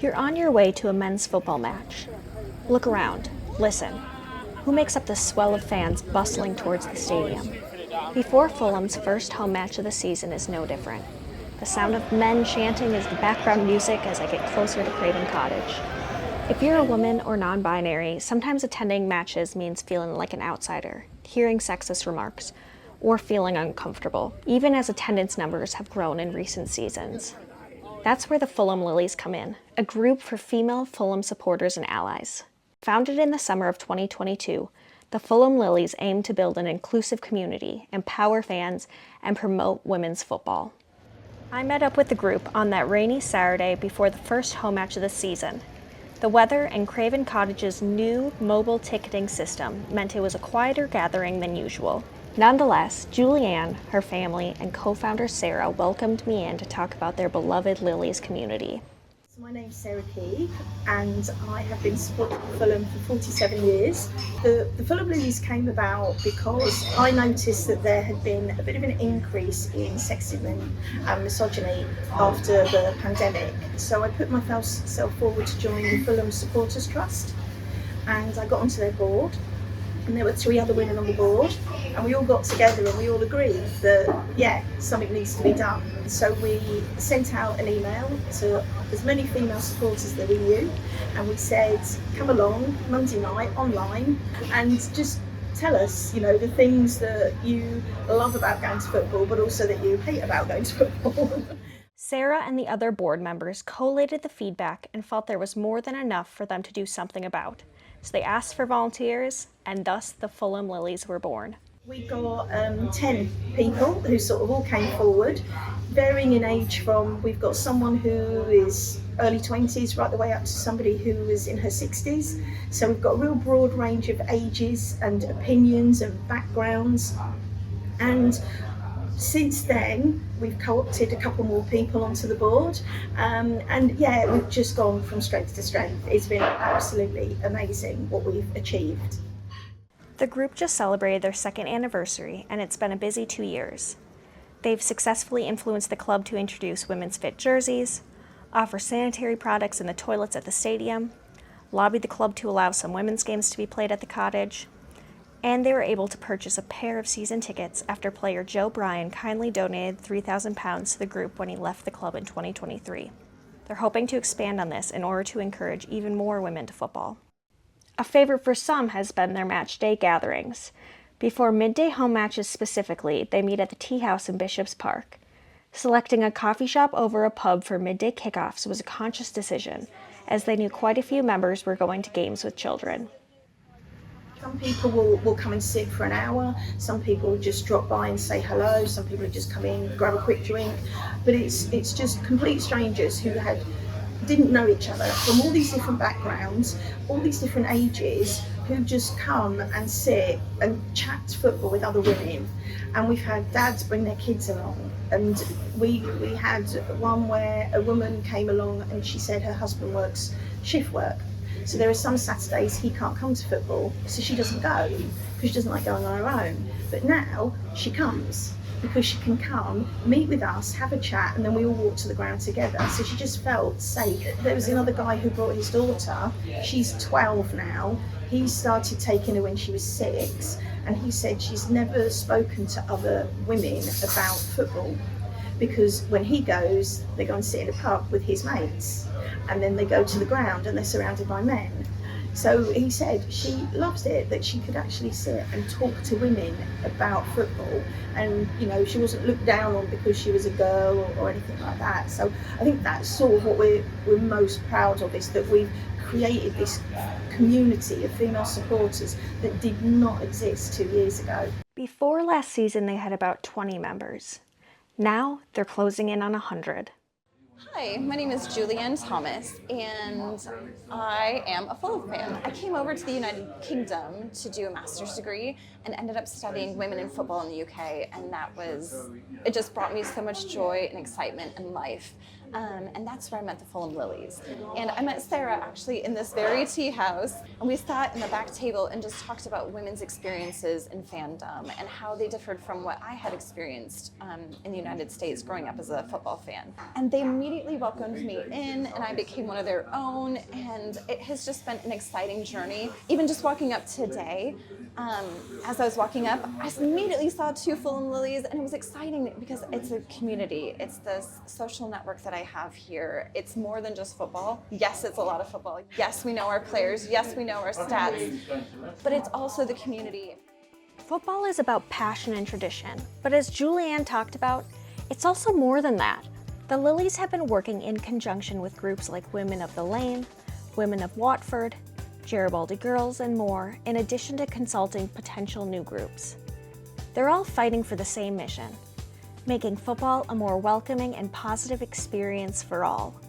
You're on your way to a men's football match. Look around. Listen. Who makes up the swell of fans bustling towards the stadium? Before Fulham's first home match of the season is no different. The sound of men chanting is the background music as I get closer to Craven Cottage. If you're a woman or non-binary, sometimes attending matches means feeling like an outsider, hearing sexist remarks, or feeling uncomfortable, even as attendance numbers have grown in recent seasons. That's where the Fulham Lillies come in, a group for female Fulham supporters and allies. Founded in the summer of 2022, the Fulham Lillies aim to build an inclusive community, empower fans, and promote women's football. I met up with the group on that rainy Saturday before the first home match of the season. The weather and Craven Cottage's new mobile ticketing system meant it was a quieter gathering than usual. Nonetheless, JulieAnn, her family, and co-founder Sarah welcomed me in to talk about their beloved Lillies community. So my name's Sarah Keig, and I have been supporting Fulham for 47 years. The Fulham Lillies came about because I noticed that there had been a bit of an increase in sexism and misogyny after the pandemic. So I put myself forward to join the Fulham Supporters Trust, and I got onto their board. And there were 3 other women on the board, and we all got together and we all agreed that, something needs to be done. So we sent out an email to as many female supporters that we knew, and we said, come along Monday night online and just tell us, the things that you love about going to football, but also that you hate about going to football. Sarah and the other board members collated the feedback and felt there was more than enough for them to do something about. So they asked for volunteers, and thus the Fulham Lillies were born. We got 10 people who sort of all came forward, varying in age from, we've got someone who is early 20s right the way up to somebody who is in her 60s. So we've got a real broad range of ages and opinions and backgrounds. And since then, we've co-opted a couple more people onto the board, we've just gone from strength to strength. It's been absolutely amazing what we've achieved. The group just celebrated their 2nd anniversary, and it's been a busy 2 years. They've successfully influenced the club to introduce women's fit jerseys, offer sanitary products in the toilets at the stadium, lobbied the club to allow some women's games to be played at the cottage, and they were able to purchase a pair of season tickets after player Joe Bryan kindly donated £3,000 to the group when he left the club in 2023. They're hoping to expand on this in order to encourage even more women to football. A favorite for some has been their match day gatherings. Before midday home matches specifically, they meet at the Tea House in Bishop's Park. Selecting a coffee shop over a pub for midday kickoffs was a conscious decision, as they knew quite a few members were going to games with children. Some people will come and sit for an hour, some people will just drop by and say hello, some people will just come in, grab a quick drink, but it's just complete strangers who didn't know each other from all these different backgrounds, all these different ages, who just come and sit and chat football with other women. And we've had dads bring their kids along, and we had one where a woman came along and she said her husband works shift work. So there are some Saturdays he can't come to football, so she doesn't go because she doesn't like going on her own. But now she comes because she can come, meet with us, have a chat, and then we all walk to the ground together. So she just felt safe. There was another guy who brought his daughter. She's 12 now. He started taking her when she was 6, and he said she's never spoken to other women about football because when he goes, they go and sit in a pub with his mates, and then they go to the ground and they're surrounded by men. So he said she loves it, that she could actually sit and talk to women about football, and she wasn't looked down on because she was a girl or anything like that. So I think that's sort of what we're most proud of, is that we've created this community of female supporters that did not exist 2 years ago. Before last season, they had about 20 members. Now they're closing in on 100. Hi, my name is JulieAnn Thomas, and I am a Fulham fan. I came over to the United Kingdom to do a master's degree, and ended up studying women in football in the UK, and it just brought me so much joy and excitement and life. And that's where I met the Fulham Lillies. And I met Sarah actually in this very tea house, and we sat in the back table and just talked about women's experiences in fandom and how they differed from what I had experienced in the United States growing up as a football fan. And they immediately welcomed me in, and I became one of their own, and it has just been an exciting journey. Even just walking up today, as I was walking up, I immediately saw 2 Fulham Lillies, and it was exciting because it's a community. It's this social network that I have here. It's more than just football. Yes, it's a lot of football. Yes, we know our players. Yes, we know our stats. But it's also the community. Football is about passion and tradition, but as JulieAnn talked about, it's also more than that. The Lillies have been working in conjunction with groups like Women of the Lane, Women of Watford, Garibaldi Girls, and more, in addition to consulting potential new groups. They're all fighting for the same mission: making football a more welcoming and positive experience for all.